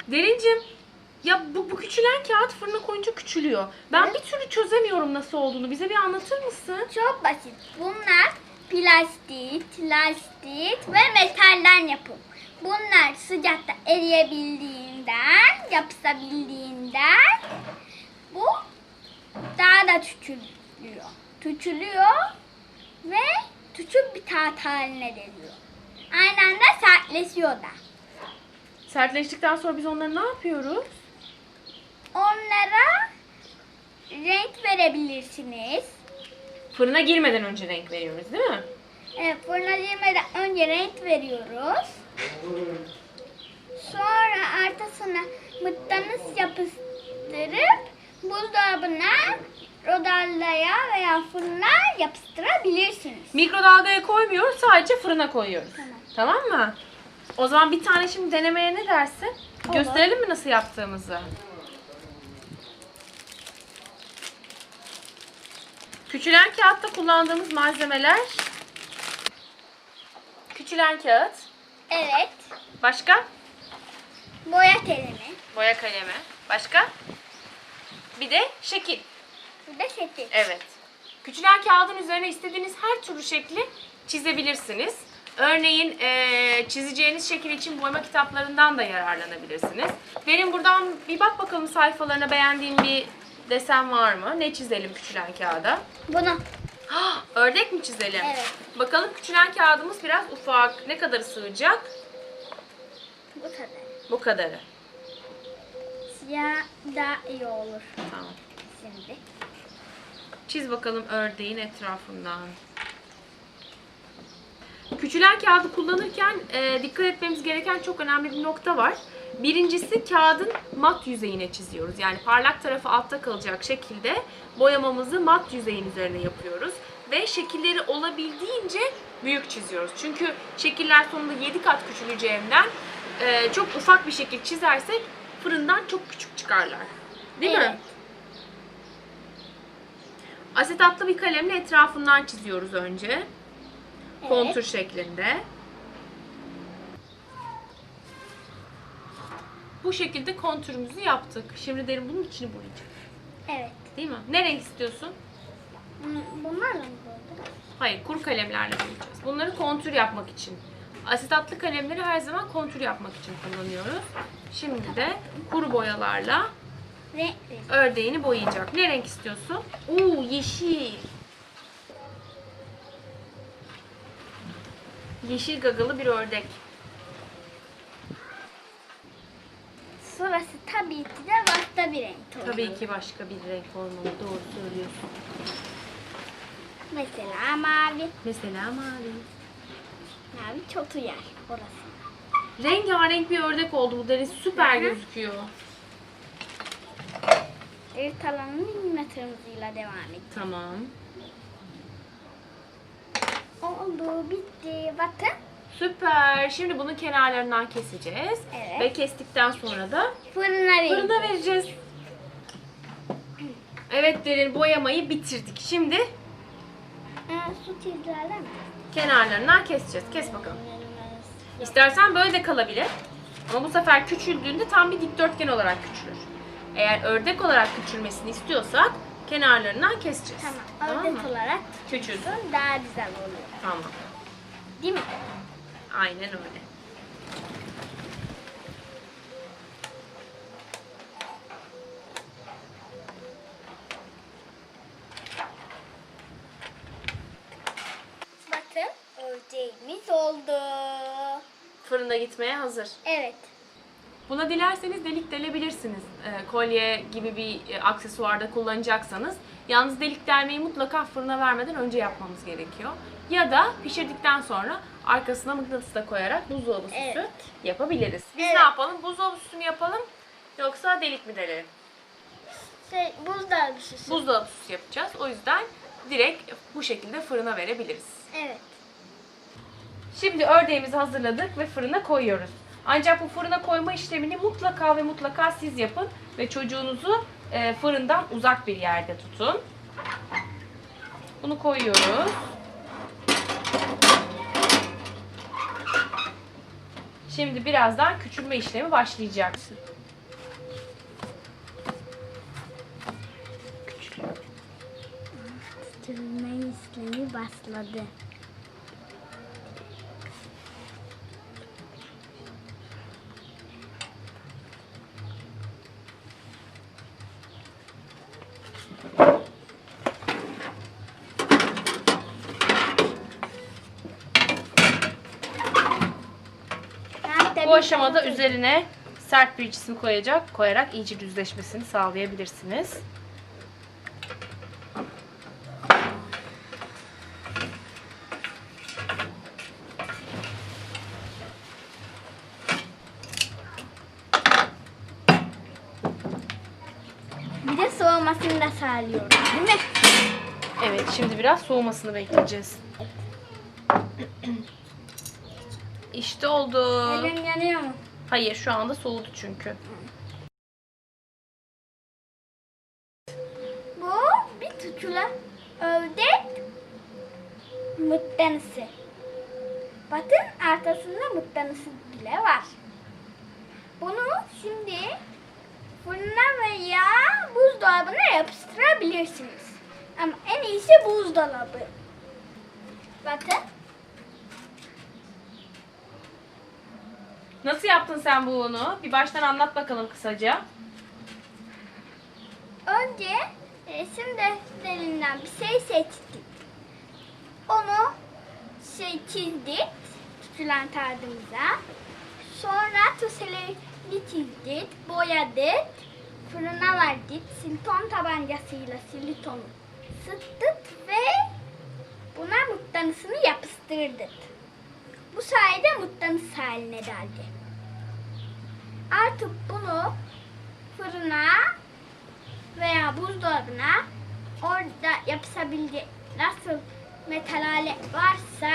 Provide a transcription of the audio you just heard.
Derincim, ya bu küçülen kağıt fırına koyunca küçülüyor. Ben bir türlü çözemiyorum nasıl olduğunu. Bize bir anlatır mısın? Çok basit. Bunlar plastik, lastik ve metalden yapım. Bunlar sıcakta eriyebildiğinden, yapışabildiğinden bu daha da küçülüyor. Küçülüyor ve küçük bir kağıt haline geliyor. Aynı anda sertleşiyor da. Sertleştikten sonra biz onları ne yapıyoruz? Onlara renk verebilirsiniz. Fırına girmeden önce renk veriyoruz değil mi? Evet, fırına girmeden önce renk veriyoruz. Sonra arkasına mıknatıs yapıştırıp buzdolabına, rodallaya veya fırına yapıştırabilirsiniz. Mikrodalgaya koymuyoruz, sadece fırına koyuyoruz. Tamam. Tamam mı? O zaman bir tane şimdi denemeye ne dersin? Olur. Gösterelim mi nasıl yaptığımızı? Küçülen kağıtta kullandığımız malzemeler: küçülen kağıt, Evet, başka? boya kalemi, Boya kalemi, başka? Bir de şekil. bir de şekil. Evet. Küçülen kağıdın üzerine istediğiniz her türlü şekli çizebilirsiniz. Örneğin çizeceğiniz şekil için boyama kitaplarından da yararlanabilirsiniz. Benim buradan bir bak bakalım sayfalarına, beğendiğin bir desen var mı? Ne çizelim küçülen kağıda? Bunu. Ördek mi çizelim? Evet. Bakalım, küçülen kağıdımız biraz ufak. Ne kadarı sığacak? Bu kadar. Bu kadarı. Siyah daha iyi olur. Tamam. Şimdi. Çiz bakalım ördeğin etrafından. Küçülen kağıdı kullanırken dikkat etmemiz gereken çok önemli bir nokta var. Birincisi, kağıdın mat yüzeyine çiziyoruz. Yani parlak tarafı altta kalacak şekilde boyamamızı mat yüzeyin üzerine yapıyoruz. Ve şekilleri olabildiğince büyük çiziyoruz. Çünkü şekiller sonunda 7 kat küçüleceğinden çok ufak bir şekil çizersek fırından çok küçük çıkarlar. Değil mi? Asetatlı bir kalemle etrafından çiziyoruz önce. Kontur şeklinde. Bu şekilde kontürümüzü yaptık. Şimdi derin bunun içini boyayacağız. Evet. Değil mi? Ne renk istiyorsun? Bunlarla mı boyadın? Hayır, kuru kalemlerle boyayacağız. Bunları kontür yapmak için. Asetatlı kalemleri her zaman kontür yapmak için kullanıyoruz. Şimdi de kuru boyalarla Renk. ördeğini boyayacak. Ne renk istiyorsun? Oo, yeşil. Yeşil gagalı bir ördek. Sonrası tabii ki de başka bir renk olur. Tabii ki başka bir renk olmalı. Doğru söylüyorsun. Mesela mavi. Mesela mavi. Mavi çok uyar orası. Rengarenk bir ördek oldu bu, deri süper gözüküyor. Evet, alanın yine kırmızıyla devam edelim. Tamam. Oldu, bitti. Bakın. Süper. Şimdi bunun kenarlarından keseceğiz. Evet. Ve kestikten sonra da Fırına vereceğiz. Evet derin, boyamayı bitirdik. Şimdi Su çizgilerle mi? kenarlarından keseceğiz. Kes bakalım. İstersen böyle de kalabilir. Ama bu sefer küçüldüğünde tam bir dikdörtgen olarak küçülür. Eğer ördek olarak küçülmesini istiyorsak kenarlarından keseceğiz. Tamam. Ördek mı? olarak Küçülsün. daha güzel oluyor. Tamam. Değil mi? Aynen öyle. Bakın, ördeğimiz oldu. Fırına gitmeye hazır. Evet. Buna dilerseniz delik delebilirsiniz. Kolye gibi bir aksesuarda kullanacaksanız. Yalnız delik delmeyi mutlaka fırına vermeden önce yapmamız gerekiyor. Ya da pişirdikten sonra arkasına mıknatıs da koyarak buzdolabı süsü yapabiliriz. Biz ne yapalım? Buzdolabı süsü mü yapalım yoksa delik mi delelim? Buzdolabı süsü. Buzdolabı süsü yapacağız. O yüzden direkt bu şekilde fırına verebiliriz. Evet. Şimdi ördeğimizi hazırladık ve fırına koyuyoruz. Ancak bu fırına koyma işlemini mutlaka ve mutlaka siz yapın ve çocuğunuzu fırından uzak bir yerde tutun. Bunu koyuyoruz. Şimdi birazdan küçülme işlemi başlayacak. Küçülme işlemi başladı. Bu aşamada üzerine sert bir cisim koyarak iyice düzleşmesini sağlayabilirsiniz. Bir de soğumasını da sağlıyorum, değil mi? Evet, şimdi biraz soğumasını bekleyeceğiz. İşte oldu. Elim yanıyor mu? Hayır, şu anda soğudu çünkü. Bu bir küçülen ördek mıknatısı. Bakın arkasında mıknatısı bile var. Bunu şimdi fırına veya buzdolabına yapıştırabilirsiniz. Ama en iyisi buzdolabı. Bakın. Nasıl yaptın sen bunu? Bir baştan anlat bakalım kısaca. Önce resim defterinden bir şey seçtik. Onu çizdik küçülen kağıdımıza. Sonra tuşları çizdik, boyadık, fırına verdik, silikon tabancasıyla silikonu sıktık ve buna mıknatısını yapıştırdık. Bu sayede mıknatıs haline geldi. Artık bunu fırına veya buzdolabına orada yapışabilecek nasıl metal alet varsa